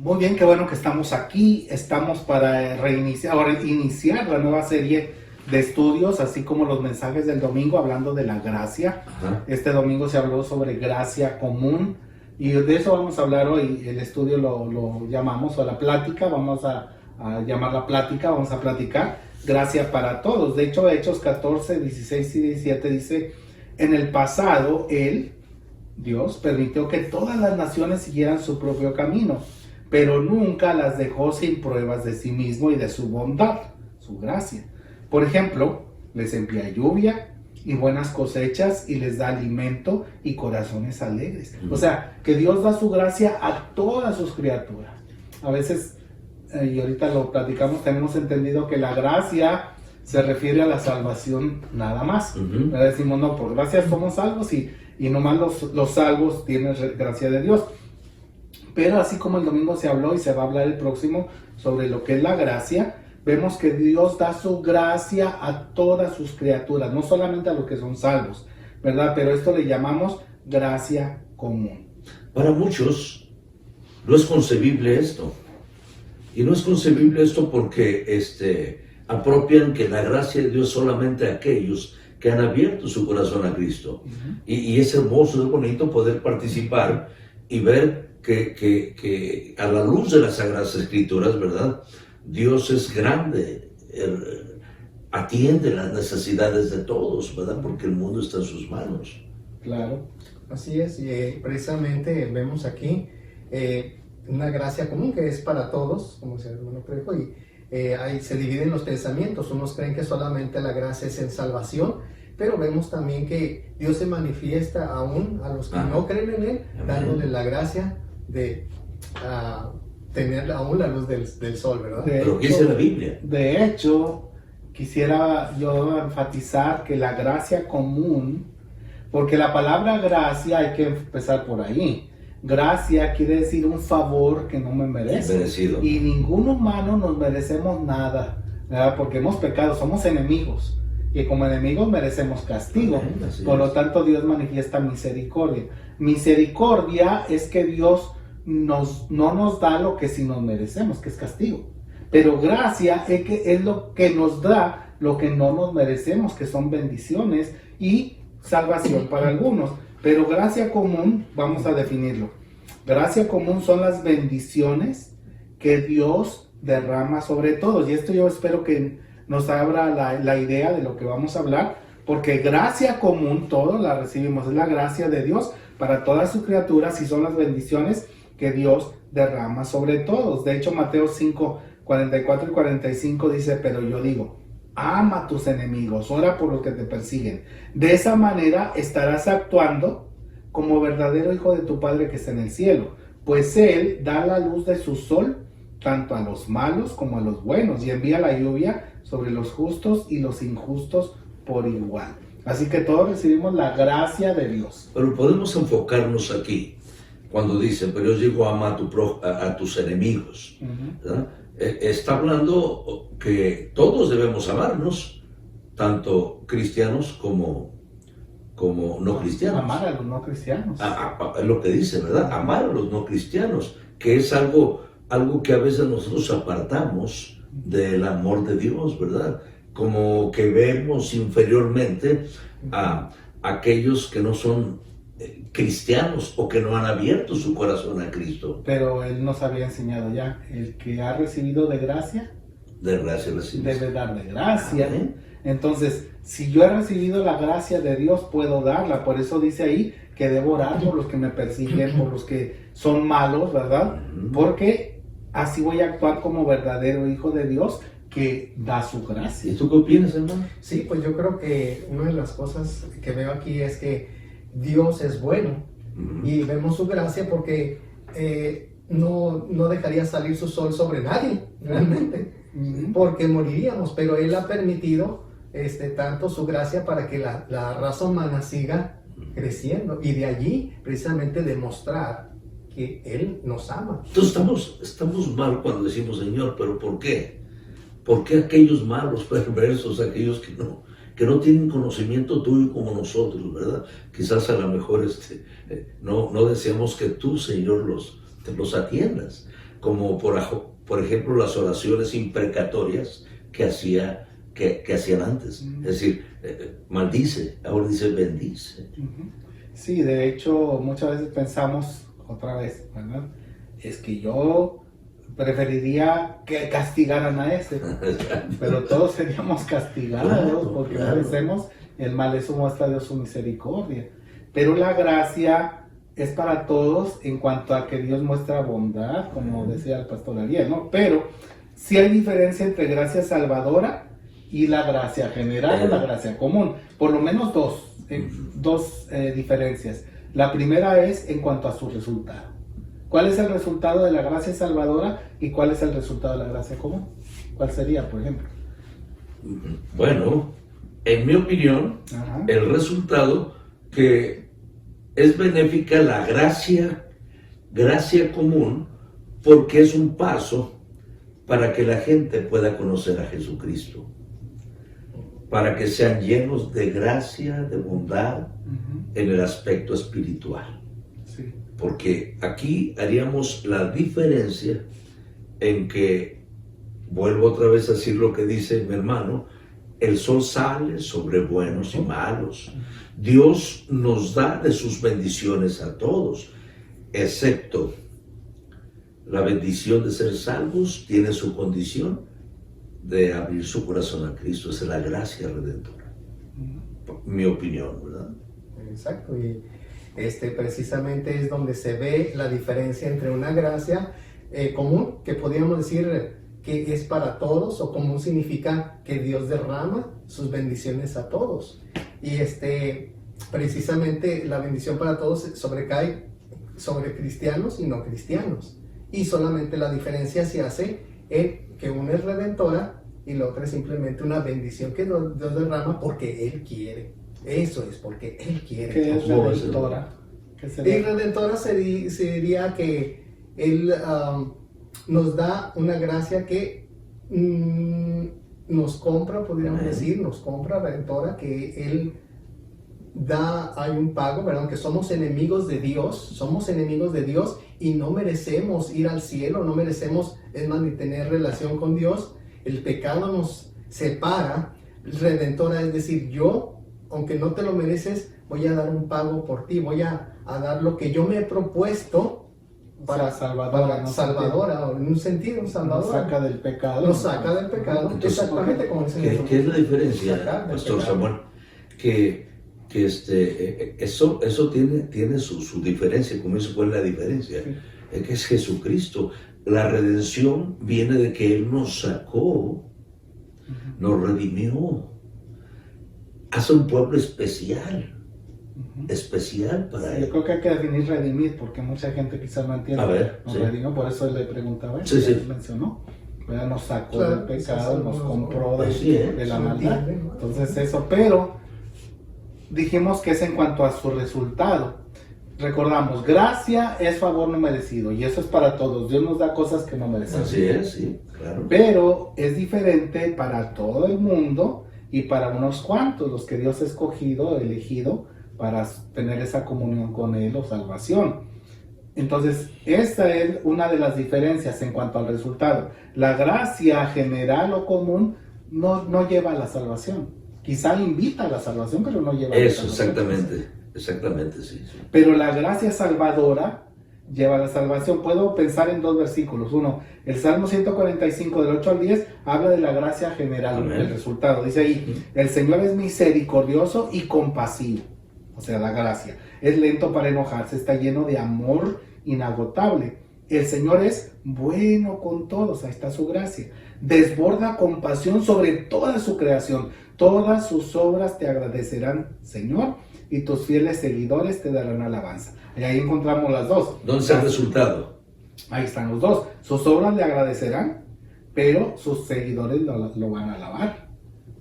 Muy bien, qué bueno que estamos aquí. Estamos para iniciar la nueva serie de estudios, así como los mensajes del domingo, hablando de la gracia. Ajá. Este domingo se habló sobre gracia común y de eso vamos a hablar hoy. El estudio lo llamamos, o la plática, vamos a llamar la plática, vamos a platicar gracia para todos. De hecho, Hechos 14, 16 y 17 dice: en el pasado, Dios, permitió que todas las naciones siguieran su propio camino, pero nunca las dejó sin pruebas de sí mismo y de su bondad, su gracia. Por ejemplo, les envía lluvia y buenas cosechas y les da alimento y corazones alegres. O sea, que Dios da su gracia a todas sus criaturas. A veces, y ahorita lo platicamos, tenemos entendido que la gracia se refiere a la salvación nada más. Decimos, no, por gracia somos salvos y nomás los salvos tienen gracia de Dios. Pero así como el domingo se habló y se va a hablar el próximo sobre lo que es la gracia, vemos que Dios da su gracia a todas sus criaturas, no solamente a los que son salvos, ¿verdad? Pero esto le llamamos gracia común. Para muchos no es concebible esto. Y no es concebible esto porque apropian que la gracia de Dios solamente a aquellos que han abierto su corazón a Cristo. Y es hermoso, es bonito poder participar y ver que a la luz de las Sagradas Escrituras, ¿verdad? Dios es grande, atiende las necesidades de todos, ¿verdad? Porque el mundo está en sus manos. Claro. Así es, y precisamente vemos aquí una gracia común que es para todos, como decía el hermano Trejo, y ahí se dividen los pensamientos. Unos creen que solamente la gracia es en salvación, pero vemos también que Dios se manifiesta aún a los que no creen en Él, dándole la gracia de tener aún la luz del sol, ¿verdad? Pero ¿qué dice la Biblia? De hecho, quisiera yo enfatizar que la gracia común, porque la palabra gracia hay que empezar por ahí. Gracia quiere decir un favor que no me merece. Merecido. Y ningún humano nos merecemos nada, ¿verdad? Porque hemos pecado, somos enemigos. Y como enemigos merecemos castigo. Por lo tanto, Dios manifiesta misericordia. Misericordia es que Dios no nos da lo que sí nos merecemos, que es castigo. Pero gracia es lo que nos da lo que no nos merecemos, que son bendiciones y salvación para algunos. Pero gracia común, vamos a definirlo. Gracia común son las bendiciones que Dios derrama sobre todos. Y esto yo espero que nos abra la idea de lo que vamos a hablar, porque gracia común todos la recibimos. Es la gracia de Dios para todas sus criaturas y son las bendiciones que Dios derrama sobre todos. De hecho, Mateo 5, 44 y 45 dice: pero yo digo, ama a tus enemigos, ora por los que te persiguen. De esa manera estarás actuando como verdadero hijo de tu Padre que está en el cielo, pues Él da la luz de su sol tanto a los malos como a los buenos y envía la lluvia sobre los justos y los injustos por igual. Así que todos recibimos la gracia de Dios. Pero podemos enfocarnos aquí cuando dice: pero yo digo, ama a tus enemigos, ¿verdad? Está hablando que todos debemos amarnos, tanto cristianos como no cristianos. Amar a los no cristianos. Es lo que dice, ¿verdad? Amar a los no cristianos, que es algo que a veces nosotros apartamos del amor de Dios, ¿verdad? Como que vemos inferiormente a aquellos que no son cristianos o que no han abierto su corazón a Cristo. Pero Él nos había enseñado ya: el que ha recibido de gracia, De gracia recibes. debe dar de gracia. Amén. Entonces, si yo he recibido la gracia de Dios, puedo darla. Por eso dice ahí que debo orar por los que me persiguen, por los que son malos, ¿verdad? Porque así voy a actuar como verdadero hijo de Dios que da su gracia. ¿Y tú qué opinas, hermano? Sí, pues yo creo que una de las cosas que veo aquí es que Dios es bueno y vemos su gracia porque no dejaría salir su sol sobre nadie, realmente, porque moriríamos, pero Él ha permitido tanto su gracia para que la raza humana siga creciendo y de allí precisamente demostrar que Él nos ama. Entonces estamos mal cuando decimos: Señor, ¿pero por qué? ¿Por qué aquellos malos, perversos, aquellos que no tienen conocimiento tuyo como nosotros, ¿verdad? Quizás a lo mejor no deseamos que tú, Señor, los atiendas. como por ejemplo las oraciones imprecatorias que hacían antes. Es decir, maldice, ahora dice bendice. Sí, de hecho, muchas veces pensamos, otra vez, ¿verdad? Es que yo preferiría que castigaran a ese, pero todos seríamos castigados, Claro, porque claro. merecemos el mal, eso muestra Dios su misericordia. Pero la gracia es para todos en cuanto a que Dios muestra bondad, como decía el pastor Ariel, ¿no? Pero sí hay diferencia entre gracia salvadora y la gracia general o la gracia común. Por lo menos dos diferencias. La primera es en cuanto a su resultado. ¿Cuál es el resultado de la gracia salvadora y cuál es el resultado de la gracia común? ¿Cuál sería, por ejemplo? Bueno, en mi opinión, Ajá. el resultado que es benéfica la gracia común, porque es un paso para que la gente pueda conocer a Jesucristo, para que sean llenos de gracia, de bondad en el aspecto espiritual. Sí. Porque aquí haríamos la diferencia en que, vuelvo otra vez a decir lo que dice mi hermano, el sol sale sobre buenos y malos. Dios nos da de sus bendiciones a todos, excepto la bendición de ser salvos, tiene su condición de abrir su corazón a Cristo. Esa es la gracia redentora. Mi opinión, ¿verdad? Exacto, y precisamente es donde se ve la diferencia entre una gracia común, que podríamos decir que es para todos, o común significa que Dios derrama sus bendiciones a todos. Y precisamente la bendición para todos sobrecae sobre cristianos y no cristianos. Y solamente la diferencia se hace en que una es redentora y la otra es simplemente una bendición que Dios derrama porque Él quiere. Eso es, porque Él quiere. ¿Qué es redentora? Y redentora sería que Él nos da una gracia que nos compra, podríamos decir, nos compra, redentora, que Él da, hay un pago, ¿verdad? Aunque somos enemigos de Dios y no merecemos ir al cielo, no merecemos, es más, ni tener relación con Dios. El pecado nos separa. Redentora es decir, yo, aunque no te lo mereces, voy a dar un pago por ti, voy a dar lo que yo me he propuesto para salvadora, salvadora, en un sentido, salvadora. Nos saca del pecado. Nos saca del pecado. Entonces, exactamente como dice ¿Qué es la diferencia, Sacar del Pastor pecado. Samuel? Que eso tiene su diferencia. Como dice, ¿cuál es la diferencia? Sí. Es que es Jesucristo. La redención viene de que Él nos sacó, nos redimió, hace un pueblo especial para Sí, Él. yo creo que hay que definir redimir, porque mucha gente quizás no entiende. A ver, Nos sí. redimió, por eso le preguntaba, Sí, sí. él mencionó. ¿Verdad? Nos sacó Claro, del pecado, nos compró Así es, de la se maldad. entiende, ¿no? Entonces eso, pero dijimos que es en cuanto a su resultado. Recordamos, gracia es favor no merecido, y eso es para todos. Dios nos da cosas que no merecemos. Así es, sí, claro. Pero es diferente para todo el mundo y para unos cuantos, los que Dios ha escogido, elegido para tener esa comunión con Él o salvación. Entonces, esta es una de las diferencias en cuanto al resultado. La gracia general o común no lleva a la salvación. Quizá invita a la salvación, pero no lleva a la Eso, salvación. exactamente, sí. Pero la gracia salvadora lleva a la salvación. Puedo pensar en dos versículos. Uno, el Salmo 145 del 8 al 10 habla de la gracia general, Amén. el resultado. Dice ahí, el Señor es misericordioso y compasivo. O sea, la gracia. Es lento para enojarse, está lleno de amor inagotable. El Señor es bueno con todos, ahí está su gracia. Desborda compasión sobre toda su creación. Todas sus obras te agradecerán, Señor, y tus fieles seguidores te darán alabanza. Y ahí encontramos las dos. ¿Dónde está el resultado? Ahí están los dos. Sus obras le agradecerán, pero sus seguidores lo van a alabar,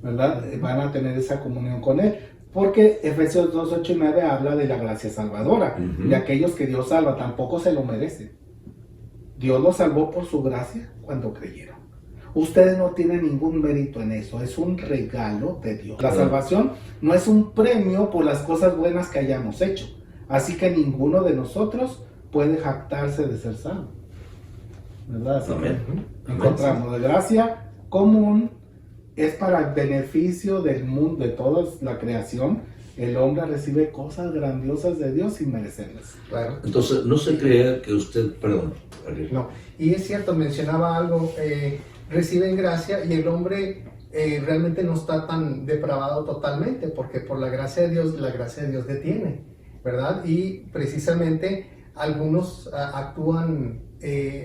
¿verdad? Van a tener esa comunión con Él. Porque Efesios 2, 8 y 9 habla de la gracia salvadora, de aquellos que Dios salva, tampoco se lo merecen. Dios los salvó por su gracia cuando creyeron. Ustedes no tienen ningún mérito en eso, es un regalo de Dios. La salvación no es un premio por las cosas buenas que hayamos hecho, así que ninguno de nosotros puede jactarse de ser salvo. ¿verdad? Así Amén. que encontramos la gracia común es para el beneficio del mundo, de toda la creación. El hombre recibe cosas grandiosas de Dios sin merecerlas. Claro. Entonces, no se crea que usted, perdón, Ariel. No, y es cierto, mencionaba algo, reciben gracia y el hombre realmente no está tan depravado totalmente, porque por la gracia de Dios detiene, ¿verdad? Y precisamente algunos actúan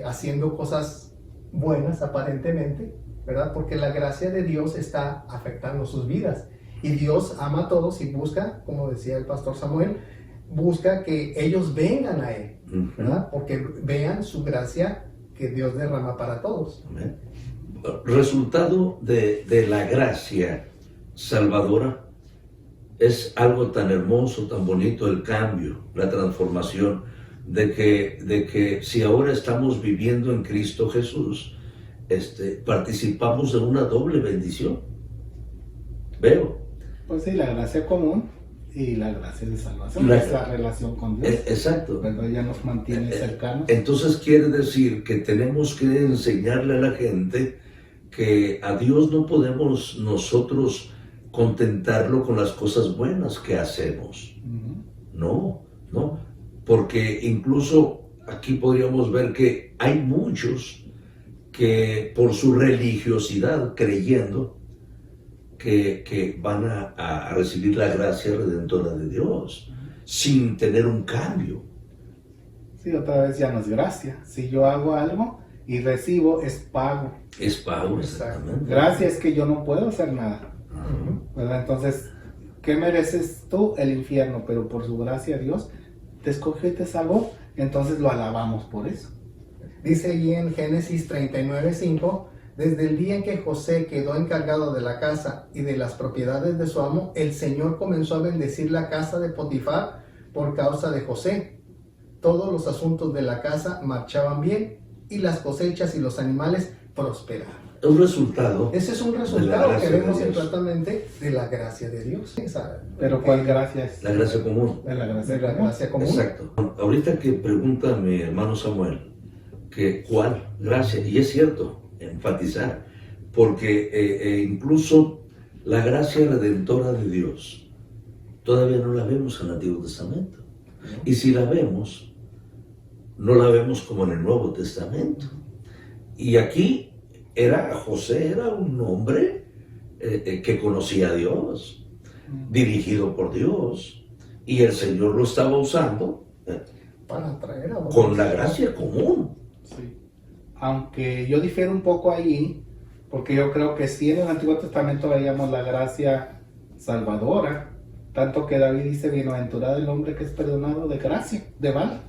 haciendo cosas buenas aparentemente, ¿verdad? Porque la gracia de Dios está afectando sus vidas. Y Dios ama a todos y busca, como decía el pastor Samuel, busca que ellos vengan a Él, ¿verdad? Porque vean su gracia que Dios derrama para todos. Amén. Resultado de la gracia salvadora es algo tan hermoso, tan bonito, el cambio, la transformación, de que si ahora estamos viviendo en Cristo Jesús, participamos de una doble bendición. Veo. Pues sí, la gracia común y la gracia de salvación, es la relación con Dios. Exacto. ¿Verdad? Ya nos mantiene cercanos. Entonces quiere decir que tenemos que enseñarle a la gente que a Dios no podemos nosotros contentarlo con las cosas buenas que hacemos. No, porque incluso aquí podríamos ver que hay muchos que por su religiosidad, creyendo que van a recibir la gracia redentora de Dios, sin tener un cambio. Sí, otra vez ya no es gracia. Si yo hago algo y recibo, es pago. Es pago, exactamente. Gracia es que yo no puedo hacer nada. ¿Verdad? Entonces, ¿qué mereces tú? El infierno, pero por su gracia Dios te escogió y te salvó, entonces lo alabamos por eso. Dice ahí en Génesis 39:5, desde el día en que José quedó encargado de la casa y de las propiedades de su amo, el Señor comenzó a bendecir la casa de Potifar por causa de José. Todos los asuntos de la casa marchaban bien y las cosechas y los animales prosperaban. Un resultado. Ese es un resultado que vemos exactamente de la gracia de Dios. Pero ¿cuál gracia es? La gracia común. De la gracia, De la gracia común. Exacto. Ahorita que pregunta mi hermano Samuel, que ¿cuál gracia? Y es cierto, enfatizar, porque incluso la gracia redentora de Dios todavía no la vemos en el Antiguo Testamento. Y si la vemos, no la vemos como en el Nuevo Testamento. Y aquí José era un hombre que conocía a Dios, dirigido por Dios, y el Señor lo estaba usando para traer a con la gracia común. Sí. Aunque yo difiero un poco ahí, porque yo creo que sí en el Antiguo Testamento veíamos la gracia salvadora, tanto que David dice, bienaventurado el hombre que es perdonado de gracia, de mal.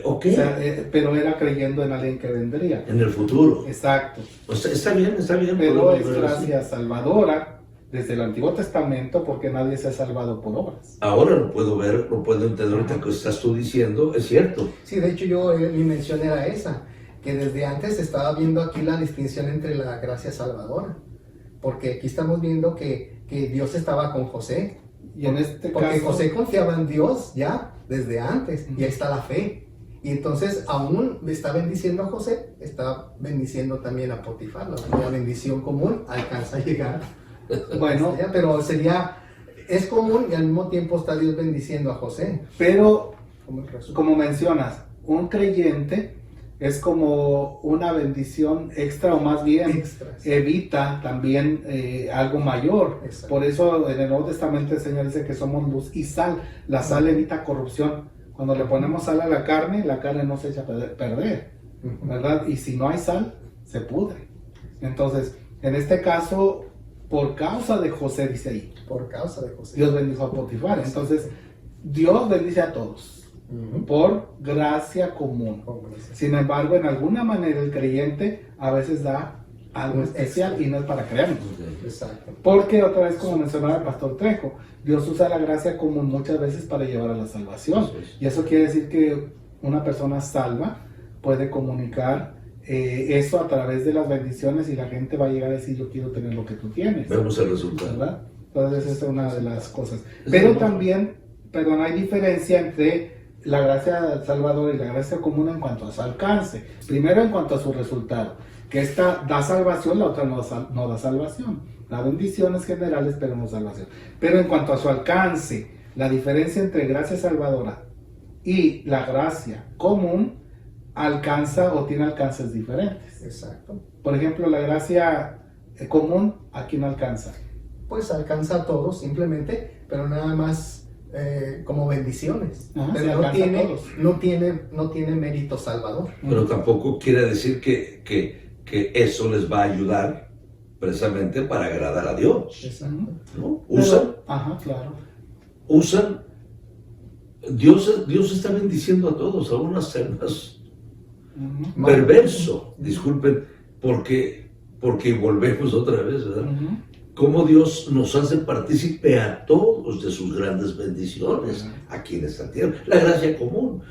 Okay. O sea, pero era creyendo en alguien que vendría. En el futuro. Exacto. O sea, está bien. Pero es gracia salvadora desde el Antiguo Testamento, porque nadie se ha salvado por obras. Ahora lo puedo ver, lo puedo entender ahorita que estás tú diciendo, es cierto. Sí, de hecho yo mi mención era esa, que desde antes estaba viendo aquí la distinción entre la gracia salvadora, porque aquí estamos viendo que Dios estaba con José, y en este porque caso, José confiaba en Dios ya desde antes, y ahí está la fe. Y entonces aún le está bendiciendo a José, está bendiciendo también a Potifar. La bendición común alcanza a llegar. bueno, Pero es común y al mismo tiempo está Dios bendiciendo a José. pero como mencionas, un creyente es como una bendición extra, o más bien evita también algo mayor. Exacto. Por eso en el Nuevo Testamento el Señor dice que somos luz y sal. La sal evita corrupción. Cuando le ponemos sal a la carne no se echa a perder, ¿verdad? Y si no hay sal, se pudre. Entonces, en este caso, por causa de José, dice ahí. Por causa de José. Dios bendijo a Potifar. Entonces, Dios bendice a todos por gracia común. Sin embargo, en alguna manera el creyente a veces da algo especial y no es para creernos. Exacto. Porque otra vez, como mencionaba el pastor Trejo, Dios usa la gracia común muchas veces para llevar a la salvación. Y eso quiere decir que una persona salva puede comunicar eso a través de las bendiciones y la gente va a llegar a decir, yo quiero tener lo que tú tienes. Vemos el resultado. ¿Verdad? Entonces esa es una de las cosas. Pero también, hay diferencia entre la gracia salvadora y la gracia común en cuanto a su alcance. Primero en cuanto a su resultado, que esta da salvación, la otra no da salvación. Da bendiciones generales, pero no salvación. Pero en cuanto a su alcance, la diferencia entre gracia salvadora y la gracia común alcanza o tiene alcances diferentes. Exacto. Por ejemplo, la gracia común, ¿a quién alcanza? Pues alcanza a todos simplemente, pero nada más como bendiciones. Ajá, pero sí, alcanza a todos. no tiene mérito salvador. Pero tampoco quiere decir que eso les va a ayudar precisamente para agradar a Dios, Exacto. ¿no? Ajá, claro. Usan, Dios está bendiciendo a todos, a unas almas Ujú. perverso, disculpen, porque volvemos otra vez, ¿verdad? Ujú. Cómo Dios nos hace partícipe a todos de sus grandes bendiciones Ujú. aquí en esta tierra, la gracia común.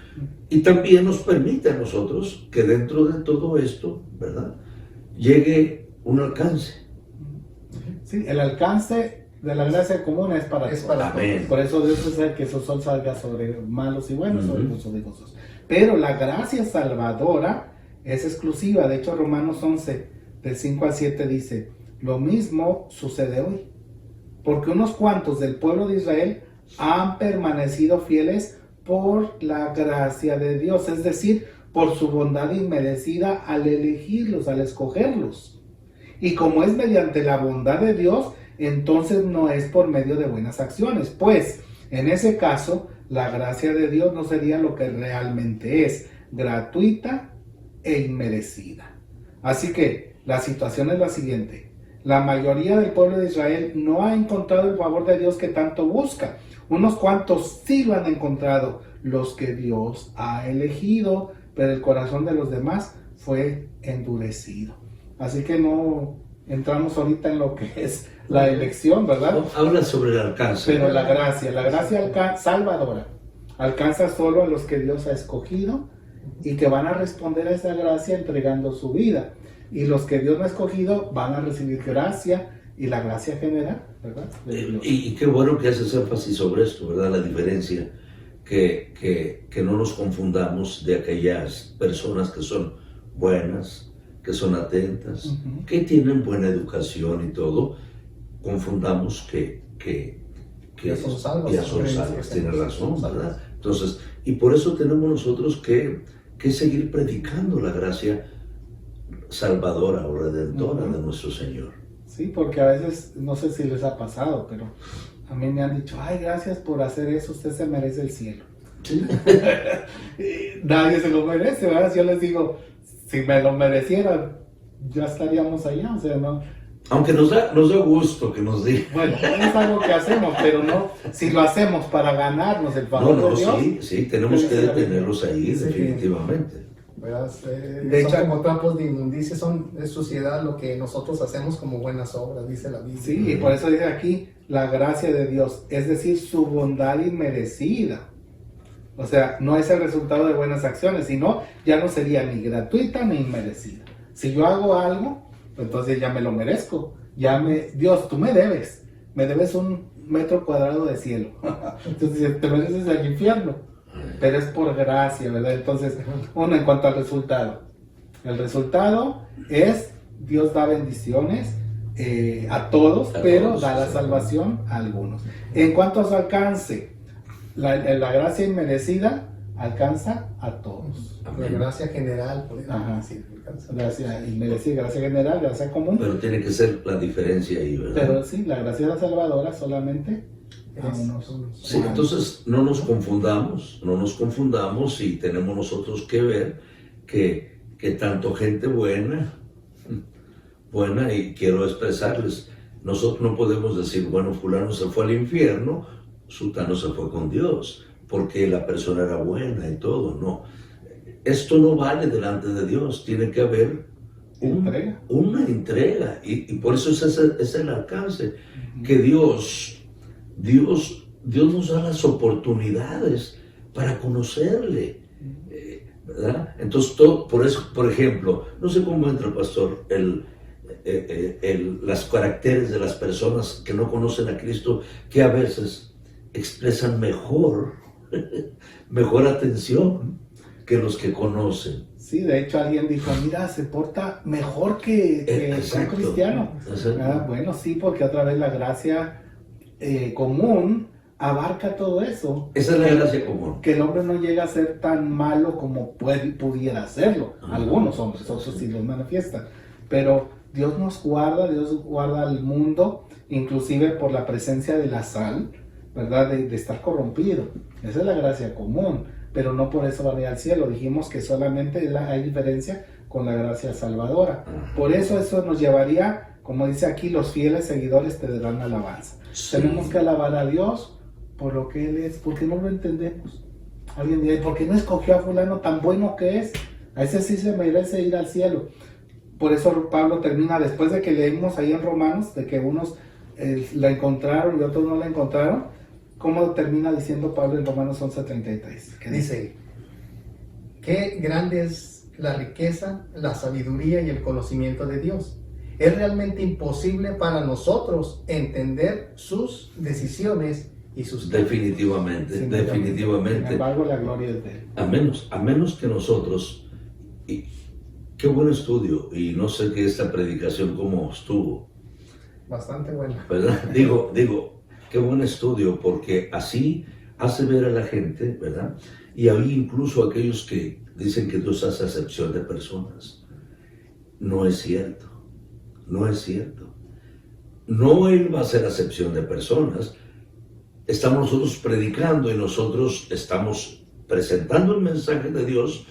Y también nos permite a nosotros que dentro de todo esto, ¿verdad?, llegue un alcance. Sí, el alcance de la gracia común es para Es todos. para Amén. Por eso Dios desea que su sol salga sobre malos y buenos, sobre Ujú. justos y gozosos. Pero la gracia salvadora es exclusiva. De hecho, Romanos 11, del 5 al 7 dice, lo mismo sucede hoy. Porque unos cuantos del pueblo de Israel han permanecido fieles por la gracia de Dios, es decir, por su bondad inmerecida al elegirlos, al escogerlos. Y como es mediante la bondad de Dios, entonces no es por medio de buenas acciones, pues en ese caso la gracia de Dios no sería lo que realmente es, gratuita e inmerecida. Así que la situación es la siguiente: la mayoría del pueblo de Israel no ha encontrado el favor de Dios que tanto busca. Unos cuantos sí lo han encontrado, los que Dios ha elegido, pero el corazón de los demás fue endurecido. Así que no entramos ahorita en lo que es la elección, ¿verdad? Habla sobre el alcance. Pero la gracia salvadora alcanza solo a los que Dios ha escogido y que van a responder a esa gracia entregando su vida. Y los que Dios no ha escogido van a recibir gracia y la gracia general, ¿verdad? De Dios. Y qué bueno que haces énfasis sobre esto, ¿verdad? La diferencia, que no nos confundamos de aquellas personas que son buenas, que son atentas, Ujú. que tienen buena educación y todo, confundamos que Ya son salvos. ya son salvos, tienes razón, Son salvos. ¿verdad? Entonces, y por eso tenemos nosotros que seguir predicando la gracia salvadora o redentora Ujú. de nuestro Señor. Sí, porque a veces, no sé si les ha pasado, pero a mí me han dicho, ay, gracias por hacer eso, usted se merece el cielo. Sí. Nadie se lo merece, ¿verdad? Yo les digo, si me lo merecieran, ya estaríamos allá, o sea, no. Aunque nos da gusto que nos digan. Bueno, es algo que hacemos, pero no, si lo hacemos para ganarnos el favor No, de Dios. sí, tenemos que detenerlos ahí, Sí. definitivamente. ¿Verdad? De Son hecho, como trapos de inmundicia, son de suciedad lo que nosotros hacemos como buenas obras, dice la Biblia. Sí, y por eso dice aquí la gracia de Dios, es decir, su bondad inmerecida. O sea, no es el resultado de buenas acciones, sino ya no sería ni gratuita ni inmerecida. Si yo hago algo, pues entonces ya me lo merezco. Dios, tú me debes 1 metro cuadrado de cielo. Entonces te mereces el infierno. Pero es por gracia, ¿verdad? Entonces, uno, en cuanto al resultado. El resultado es, Dios da bendiciones a todos, pero todos, da la sí. salvación a algunos. En cuanto a su alcance, la gracia inmerecida alcanza a todos. La gracia general, podemos Ajá. decir. Gracia inmerecida, gracia general, gracia común. Pero tiene que ser la diferencia ahí, ¿verdad? Pero sí, la gracia salvadora solamente a Es- unos. Sí, entonces no nos confundamos y tenemos nosotros que ver que tanto gente buena, y quiero expresarles, nosotros no podemos decir, bueno, fulano se fue al infierno, sultano se fue con Dios, porque la persona era buena y todo, no. Esto no vale delante de Dios, tiene que haber Entrega. una entrega, y por eso es el alcance, que Dios nos da las oportunidades para conocerle, ¿verdad? Entonces, por eso, por ejemplo, no sé cómo entra el pastor, las caracteres de las personas que no conocen a Cristo, que a veces expresan mejor mejor atención que los que conocen. Sí, de hecho alguien dijo, mira, se porta mejor que un cristiano. Bueno, sí, porque otra vez la gracia común abarca todo eso. Esa es la gracia común. Que el hombre no llega a ser tan malo como pudiera hacerlo. Algunos hombres, otros sí los manifiestan. Pero Dios nos guarda, Dios guarda al mundo, inclusive por la presencia de la sal, ¿verdad? De estar corrompido. Esa es la gracia común, pero no por eso va a ir al cielo. Dijimos que solamente hay diferencia con la gracia salvadora. Por eso nos llevaría, como dice aquí, los fieles seguidores te darán alabanza. Sí. Tenemos que alabar a Dios por lo que Él es, porque no lo entendemos. Alguien dirá, ¿por qué no escogió a fulano tan bueno que es? A ese sí se merece ir al cielo. Por eso Pablo termina, después de que leímos ahí en Romanos, de que unos la encontraron y otros no la encontraron, ¿cómo termina diciendo Pablo en Romanos 11:33? Que dice, qué grande es la riqueza, la sabiduría y el conocimiento de Dios. Es realmente imposible para nosotros entender sus decisiones y sus... Definitivamente, sí, definitivamente. Sin embargo, la gloria es de Él. A menos que nosotros... Qué buen estudio, y no sé qué esta predicación cómo estuvo. Bastante buena. ¿Verdad? Digo, qué buen estudio, porque así hace ver a la gente, ¿verdad? Y ahí incluso aquellos que dicen que Dios hace acepción de personas. No es cierto, no es cierto. No Él va a hacer acepción de personas. Estamos nosotros predicando y nosotros estamos presentando el mensaje de Dios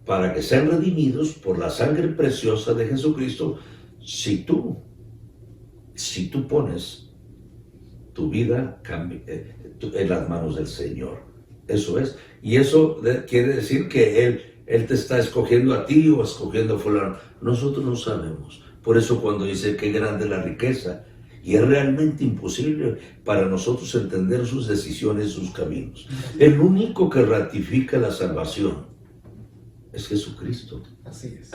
para que sean redimidos por la sangre preciosa de Jesucristo, si tú pones tu vida en las manos del Señor. Eso es. Y eso quiere decir que Él te está escogiendo a ti o escogiendo a fulano. Nosotros no sabemos. Por eso cuando dice qué grande la riqueza, y es realmente imposible para nosotros entender sus decisiones, sus caminos. El único que ratifica la salvación es Jesucristo. Así es.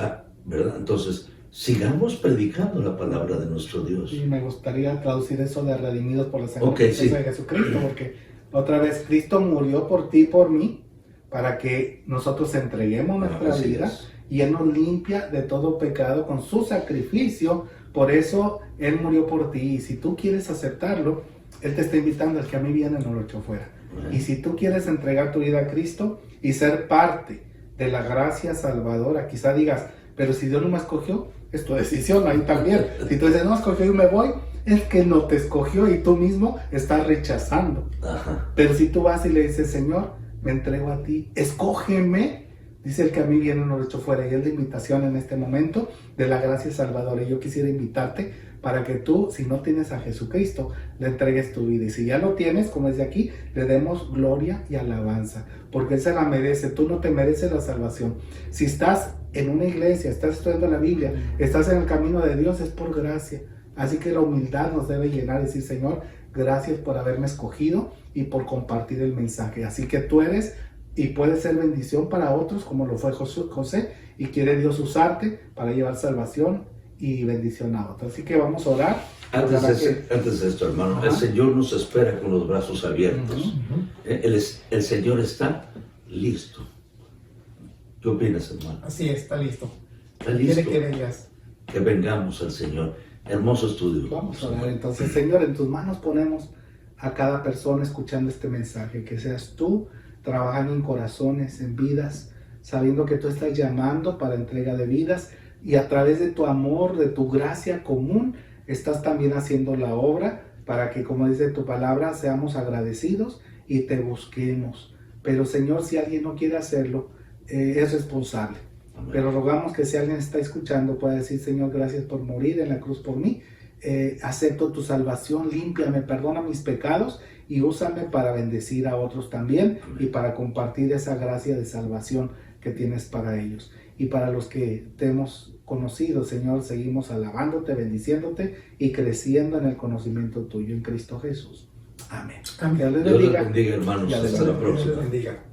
¿Verdad? Entonces, sigamos predicando la palabra de nuestro Dios. Y me gustaría traducir eso de redimidos por la sangre de Jesucristo, porque otra vez Cristo murió por ti y por mí, para que nosotros entreguemos nuestra vida, y Él nos limpia de todo pecado con su sacrificio. Por eso Él murió por ti, y si tú quieres aceptarlo, Él te está invitando, el que a mí viene no lo echo fuera. Y si tú quieres entregar tu vida a Cristo y ser parte de la gracia salvadora, quizá digas, pero si Dios no me escogió, es tu decisión, ahí también. Si tú dices, no me escogió y me voy, es que no te escogió y tú mismo estás rechazando. Ajá. Pero si tú vas y le dices, Señor, me entrego a ti, escógeme, dice el que a mí viene no lo echo fuera. Y es la invitación en este momento de la gracia salvadora. Y yo quisiera invitarte para que tú, si no tienes a Jesucristo, le entregues tu vida. Y si ya lo tienes, como es de aquí, le demos gloria y alabanza, porque Él se la merece. Tú no te mereces la salvación. Si estás en una iglesia, estás estudiando la Biblia, estás en el camino de Dios, es por gracia. Así que la humildad nos debe llenar y decir, Señor, gracias por haberme escogido y por compartir el mensaje. Así que tú eres y puedes ser bendición para otros, como lo fue José, y quiere Dios usarte para llevar salvación y bendición a otros. Así que vamos a orar. Antes de esto, hermano, el Señor nos espera con los brazos abiertos. El Señor está listo. ¿Qué opinas, hermano? Así es, está listo. ¿Está listo? Quiere que vengas. Que vengamos al Señor. Hermoso estudio. Vamos a orar entonces. Señor, en tus manos ponemos a cada persona escuchando este mensaje. Que seas tú trabajando en corazones, en vidas, sabiendo que tú estás llamando para entrega de vidas, y a través de tu amor, de tu gracia común, estás también haciendo la obra para que, como dice tu palabra, seamos agradecidos y te busquemos. Pero Señor, si alguien no quiere hacerlo, es responsable. Amén. Pero rogamos que si alguien está escuchando pueda decir, Señor, gracias por morir en la cruz por mí, acepto tu salvación, límpiame, perdona mis pecados y úsame para bendecir a otros también. Amén. Y para compartir esa gracia de salvación que tienes para ellos. Y para los que te hemos conocido, Señor, seguimos alabándote, bendiciéndote y creciendo en el conocimiento tuyo en Cristo Jesús. Amén. Amén. Dios les bendiga, hermanos. Hasta la próxima. Dios les bendiga.